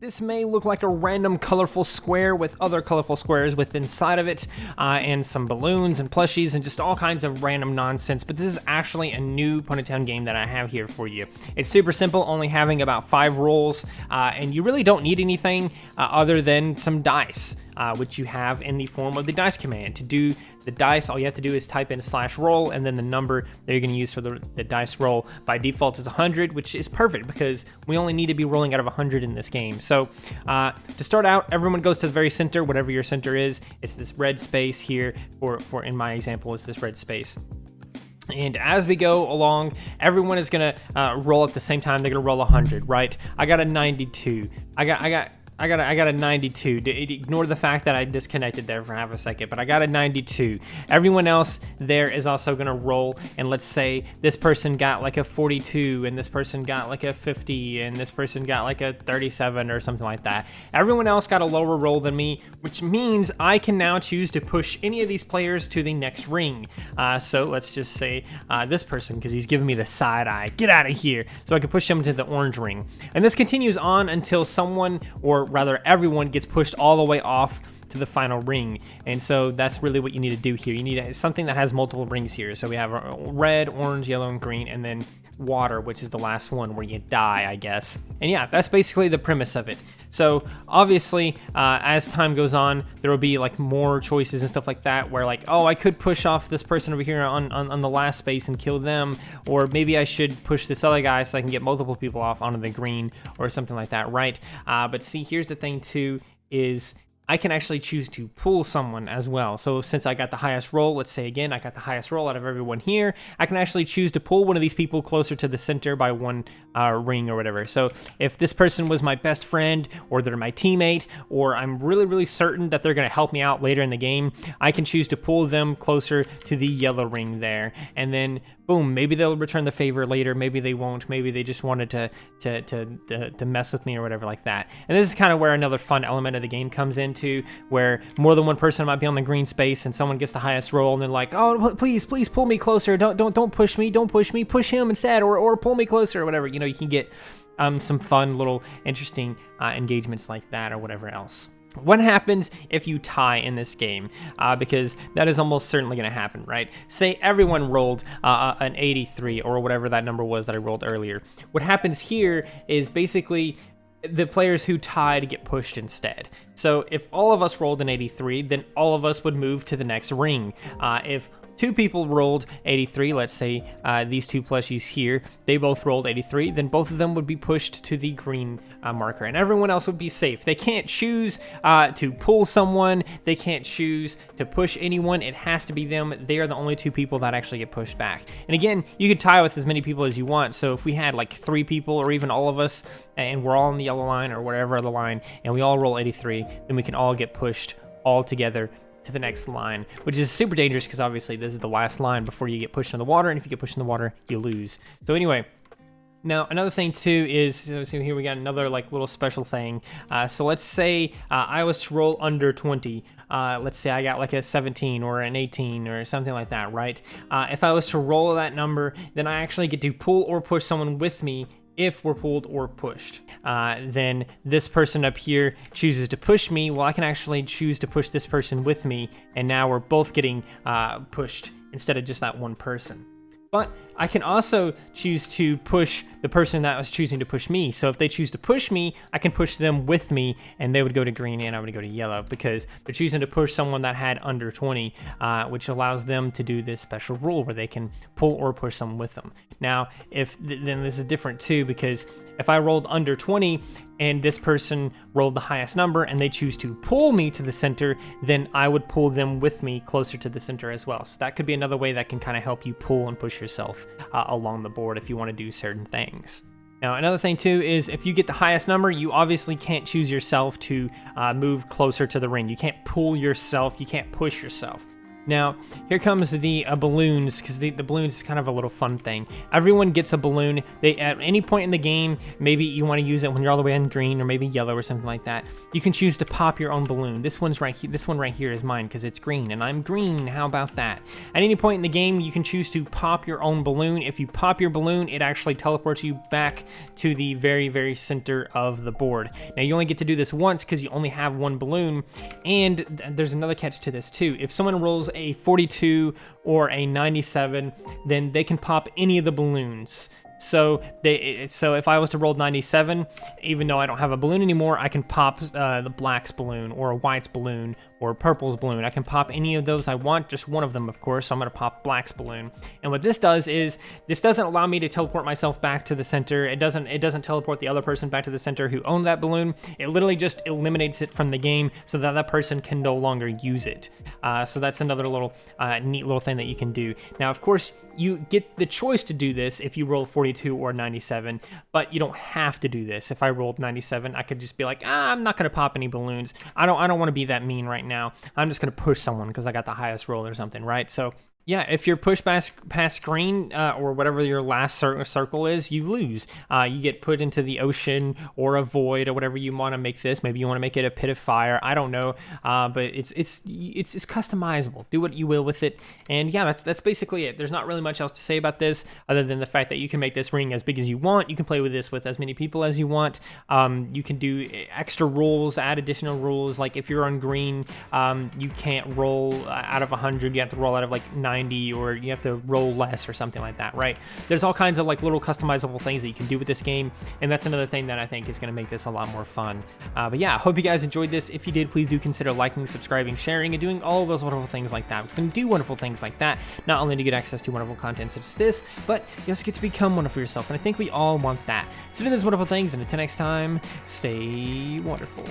This may look like a random colorful square with other colorful squares within inside of it, and some balloons and plushies and just all kinds of random nonsense, but this is actually a new Ponytown game that I have here for you. It's super simple, only having about 5 rolls, and you really don't need anything other than some dice, which you have in the form of the dice command. To do the dice, all you have to do is type in /roll, and then the number that you're going to use for the dice roll by default is 100, which is perfect because we only need to be rolling out of 100 in this game. So to start out, everyone goes to the very center, whatever your center is. It's this red space here, for in my example, it's this red space. And as we go along, everyone is gonna roll at the same time. They're gonna roll 100, right? I got a 92. I got a 92. Ignore the fact that I disconnected there for half a second, but I got a 92. Everyone else there is also gonna roll, and let's say this person got like a 42, and this person got like a 50, and this person got like a 37 or something like that. Everyone else got a lower roll than me, which means I can now choose to push any of these players to the next ring. So let's just say this person, because he's giving me the side eye, get out of here. So I can push him to the orange ring. And this continues on until someone, or rather everyone, gets pushed all the way off to the final ring. And so that's really what you need to do here. You need something that has multiple rings here. So we have red, orange, yellow, and green, and then water, which is the last one where you die, I guess. And yeah, that's basically the premise of it. So obviously, as time goes on, there will be like more choices and stuff like that, where like, oh, I could push off this person over here on the last space and kill them, or maybe I should push this other guy so I can get multiple people off onto the green or something like that, right? But see, here's the thing too, is I can actually choose to pull someone as well. So since I got the highest roll, let's say again, I got the highest roll out of everyone here, I can actually choose to pull one of these people closer to the center by one ring or whatever. So if this person was my best friend, or they're my teammate, or I'm really, really certain that they're going to help me out later in the game, I can choose to pull them closer to the yellow ring there. And then boom, maybe they'll return the favor later, maybe they won't, maybe they just wanted to mess with me or whatever like that. And this is kind of where another fun element of the game comes into, where more than one person might be on the green space and someone gets the highest roll and they're like, oh, please pull me closer, don't push me, push him instead, or pull me closer or whatever. You know, you can get some fun little interesting engagements like that or whatever else. What happens if you tie in this game? Because that is almost certainly going to happen, right? Say everyone rolled an 83 or whatever that number was that I rolled earlier. What happens here is basically the players who tied get pushed instead. So if all of us rolled an 83, then all of us would move to the next ring. If 2 people rolled 83, let's say these 2 plushies here, they both rolled 83, then both of them would be pushed to the green marker, and everyone else would be safe. They can't choose to pull someone, they can't choose to push anyone, it has to be them. They are the only 2 people that actually get pushed back. And again, you could tie with as many people as you want, so if we had like 3 people, or even all of us, and we're all on the yellow line, or whatever other line, and we all roll 83, then we can all get pushed all together to the next line, which is super dangerous because obviously this is the last line before you get pushed in the water, and if you get pushed in the water, you lose. So anyway, now another thing too is, so here we got another like little special thing. So let's say I was to roll under 20. Let's say I got like a 17 or an 18 or something like that, right? If I was to roll that number, then I actually get to pull or push someone with me if we're pulled or pushed. Then this person up here chooses to push me. Well, I can actually choose to push this person with me, and now we're both getting pushed instead of just that one person. But I can also choose to push the person that was choosing to push me. So if they choose to push me, I can push them with me, and they would go to green and I would go to yellow, because they're choosing to push someone that had under 20, which allows them to do this special rule where they can pull or push someone with them. Now, then this is different too, because if I rolled under 20 and this person rolled the highest number and they choose to pull me to the center, then I would pull them with me closer to the center as well. So that could be another way that can kind of help you pull and push yourself along the board if you want to do certain things. Now, another thing too is if you get the highest number, you obviously can't choose yourself to move closer to the ring. You can't pull yourself, you can't push yourself. Now, here comes the balloons, because the balloons is kind of a little fun thing. Everyone gets a balloon. At any point in the game, maybe you want to use it when you're all the way on green or maybe yellow or something like that. You can choose to pop your own balloon. This one right here is mine because it's green, and I'm green. How about that? At any point in the game, you can choose to pop your own balloon. If you pop your balloon, it actually teleports you back to the very, very center of the board. Now, you only get to do this once because you only have one balloon, and there's another catch to this too. If someone rolls a 42 or a 97, then they can pop any of the balloons. So if I was to roll 97, even though I don't have a balloon anymore, I can pop the black's balloon or a white's balloon or purple's balloon. I can pop any of those I want, just one of them, of course. So I'm gonna pop black's balloon. And what this does is this doesn't allow me to teleport myself back to the center. It doesn't teleport the other person back to the center who owned that balloon. It literally just eliminates it from the game so that that person can no longer use it. So that's another little neat little thing that you can do. Now, of course, you get the choice to do this if you roll 42 or 97, but you don't have to do this. If I rolled 97, I could just be like, I'm not gonna pop any balloons. I don't want to be that mean right now. I'm just gonna push someone because I got the highest roll or something, right? So yeah, if you're pushed past green or whatever your last circle is, you lose. You get put into the ocean or a void or whatever you want to make this. Maybe you want to make it a pit of fire. I don't know, but it's customizable. Do what you will with it. And yeah, that's basically it. There's not really much else to say about this other than the fact that you can make this ring as big as you want. You can play with this with as many people as you want. You can do extra rules, add additional rules. Like if you're on green, you can't roll out of 100. You have to roll out of like 90, or you have to roll less or something like that, right? There's all kinds of like little customizable things that you can do with this game, and that's another thing that I think is going to make this a lot more fun. But yeah, I hope you guys enjoyed this. If you did, please do consider liking, subscribing, sharing, and doing all of those wonderful things like that, because when you do wonderful things like that, not only do you get access to wonderful content such as this, but you also get to become wonderful yourself, and I think we all want that. So do those wonderful things, and until next time, stay wonderful.